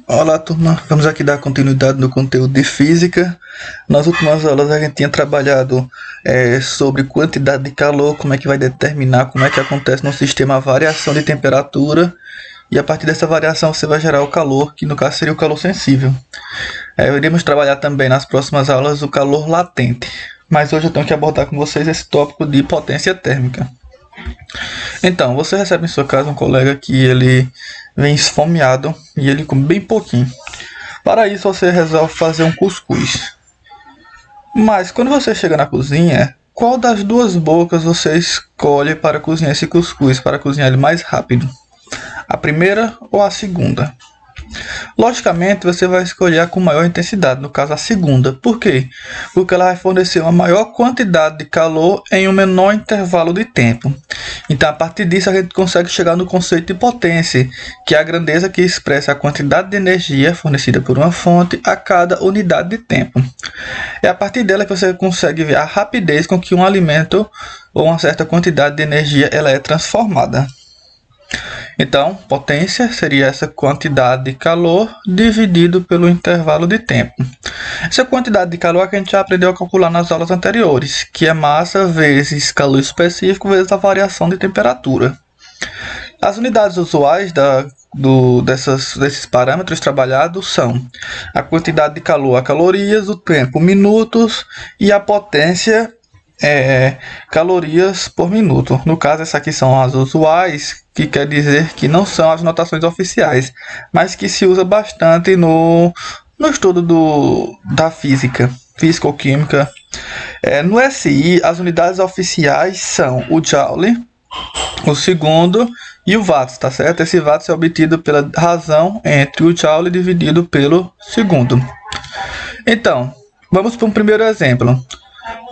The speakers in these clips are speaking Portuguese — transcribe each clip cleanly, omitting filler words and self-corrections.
Olá, turma. Vamos aqui dar continuidade no conteúdo de física. Nas últimas aulas a gente tinha trabalhado sobre quantidade de calor, como é que vai determinar, como é que acontece no sistema a variação de temperatura. E a partir dessa variação você vai gerar o calor, que no caso seria o calor sensível. Iremos trabalhar também nas próximas aulas o calor latente. Mas hoje eu tenho que abordar com vocês esse tópico de potência térmica. Então, você recebe em sua casa um colega que ele vem esfomeado e ele come bem pouquinho. Para isso você resolve fazer um cuscuz. Mas quando você chega na cozinha, qual das duas bocas você escolhe para cozinhar esse cuscuz, para cozinhar ele mais rápido? A primeira ou a segunda? Logicamente, você vai escolher a com maior intensidade, no caso a segunda. Por quê? Porque ela vai fornecer uma maior quantidade de calor em um menor intervalo de tempo. Então, a partir disso, a gente consegue chegar no conceito de potência, que é a grandeza que expressa a quantidade de energia fornecida por uma fonte a cada unidade de tempo. É a partir dela que você consegue ver a rapidez com que um alimento ou uma certa quantidade de energia ela é transformada. Então, potência seria essa quantidade de calor dividido pelo intervalo de tempo. Essa quantidade de calor é que a gente já aprendeu a calcular nas aulas anteriores, que é massa vezes calor específico vezes a variação de temperatura. As unidades usuais desses parâmetros trabalhados são a quantidade de calor a calorias, o tempo minutos e a potência calorias por minuto. No caso, essas aqui são as usuais, que quer dizer que não são as notações oficiais, mas que se usa bastante no estudo da física, físico-química. No SI, as unidades oficiais são o Joule, o segundo e o watts, tá certo? Esse watts é obtido pela razão entre o Joule dividido pelo segundo. Então, vamos para um primeiro exemplo.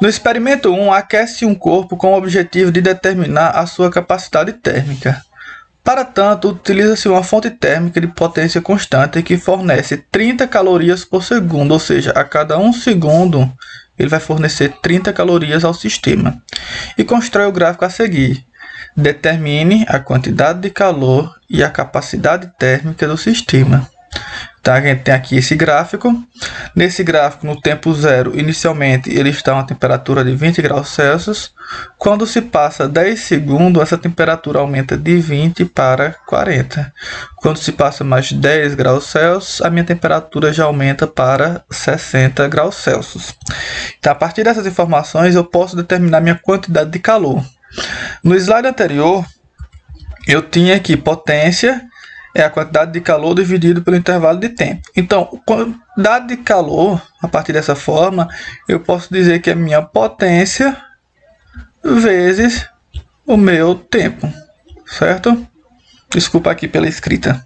No experimento 1, aquece um corpo com o objetivo de determinar a sua capacidade térmica. Para tanto, utiliza-se uma fonte térmica de potência constante que fornece 30 calorias por segundo, ou seja, a cada 1 segundo ele vai fornecer 30 calorias ao sistema. E constrói o gráfico a seguir. Determine a quantidade de calor e a capacidade térmica do sistema. Então, a gente tem aqui esse gráfico. Nesse gráfico, no tempo zero, inicialmente ele está a uma temperatura de 20 graus Celsius. Quando se passa 10 segundos, essa temperatura aumenta de 20 para 40. Quando se passa mais 10 graus Celsius, a minha temperatura já aumenta para 60 graus Celsius. Então, a partir dessas informações, eu posso determinar minha quantidade de calor. No slide anterior, eu tinha aqui potência é a quantidade de calor dividido pelo intervalo de tempo. Então, a quantidade de calor, a partir dessa forma, eu posso dizer que é minha potência vezes o meu tempo, certo? Desculpa aqui pela escrita.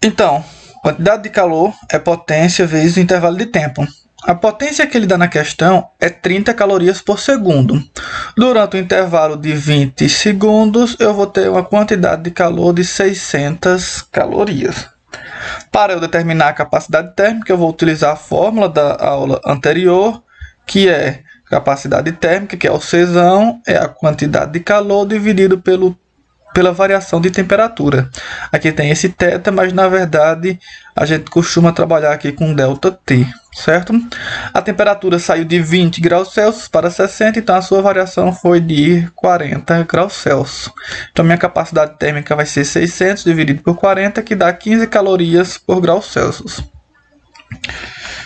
Então, quantidade de calor é potência vezes o intervalo de tempo. A potência que ele dá na questão é 30 calorias por segundo. Durante o intervalo de 20 segundos, eu vou ter uma quantidade de calor de 600 calorias. Para eu determinar a capacidade térmica, eu vou utilizar a fórmula da aula anterior, que é capacidade térmica, que é o Czão, é a quantidade de calor dividido pela variação de temperatura. Aqui tem esse θ, mas na verdade a gente costuma trabalhar aqui com ΔT, certo? A temperatura saiu de 20 graus Celsius para 60, então a sua variação foi de 40 graus Celsius. Então minha capacidade térmica vai ser 600 dividido por 40, que dá 15 calorias por grau Celsius.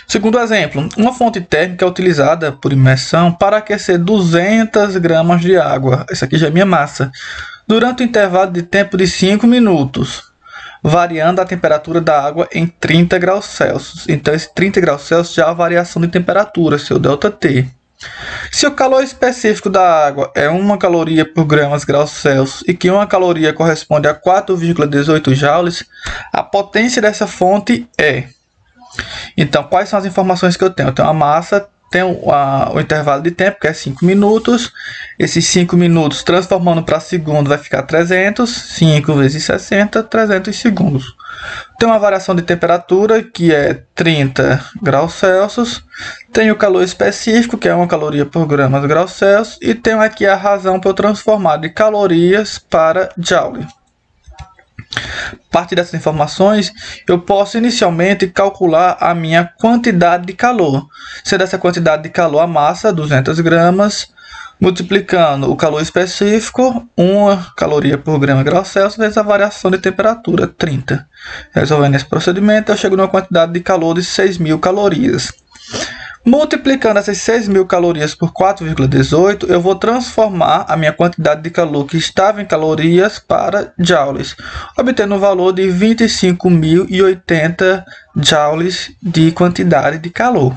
Segundo exemplo, uma fonte térmica é utilizada por imersão para aquecer 200 gramas de água. Essa aqui já é minha massa. Durante o intervalo de tempo de 5 minutos, variando a temperatura da água em 30 graus Celsius. Então, esse 30 graus Celsius já é a variação de temperatura, seu ΔT. Se o calor específico da água é 1 caloria por graus Celsius e que 1 caloria corresponde a 4,18 joules, a potência dessa fonte é... Então, quais são as informações que eu tenho? Eu tenho a massa, tem o intervalo de tempo, que é 5 minutos. Esses 5 minutos, transformando para segundo, vai ficar 300. 5 vezes 60, 300 segundos. Tem uma variação de temperatura, que é 30 graus Celsius. Tem o calor específico, que é 1 caloria por graus Celsius. E tenho aqui a razão para eu transformar de calorias para joule. A partir dessas informações, eu posso inicialmente calcular a minha quantidade de calor. Sendo essa quantidade de calor a massa, 200 gramas, multiplicando o calor específico, 1 caloria por grama grau Celsius, vezes a variação de temperatura, 30. Resolvendo esse procedimento, eu chego numa quantidade de calor de 6.000 calorias. Multiplicando essas 6.000 calorias por 4,18, eu vou transformar a minha quantidade de calor que estava em calorias para joules, obtendo um valor de 25.080 joules de quantidade de calor.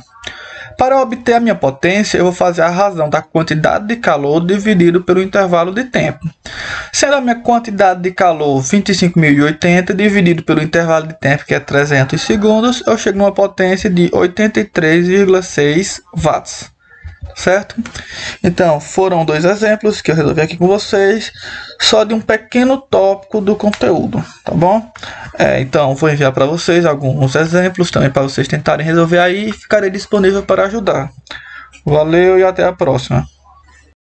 Para obter a minha potência, eu vou fazer a razão da quantidade de calor dividido pelo intervalo de tempo. Sendo a minha quantidade de calor 25.080 dividido pelo intervalo de tempo, que é 300 segundos, eu chego numa potência de 83,6 watts. Certo? Então, foram 2 exemplos que eu resolvi aqui com vocês, só de um pequeno tópico do conteúdo, tá bom? Então, vou enviar para vocês alguns exemplos também para vocês tentarem resolver aí e ficarei disponível para ajudar. Valeu e até a próxima.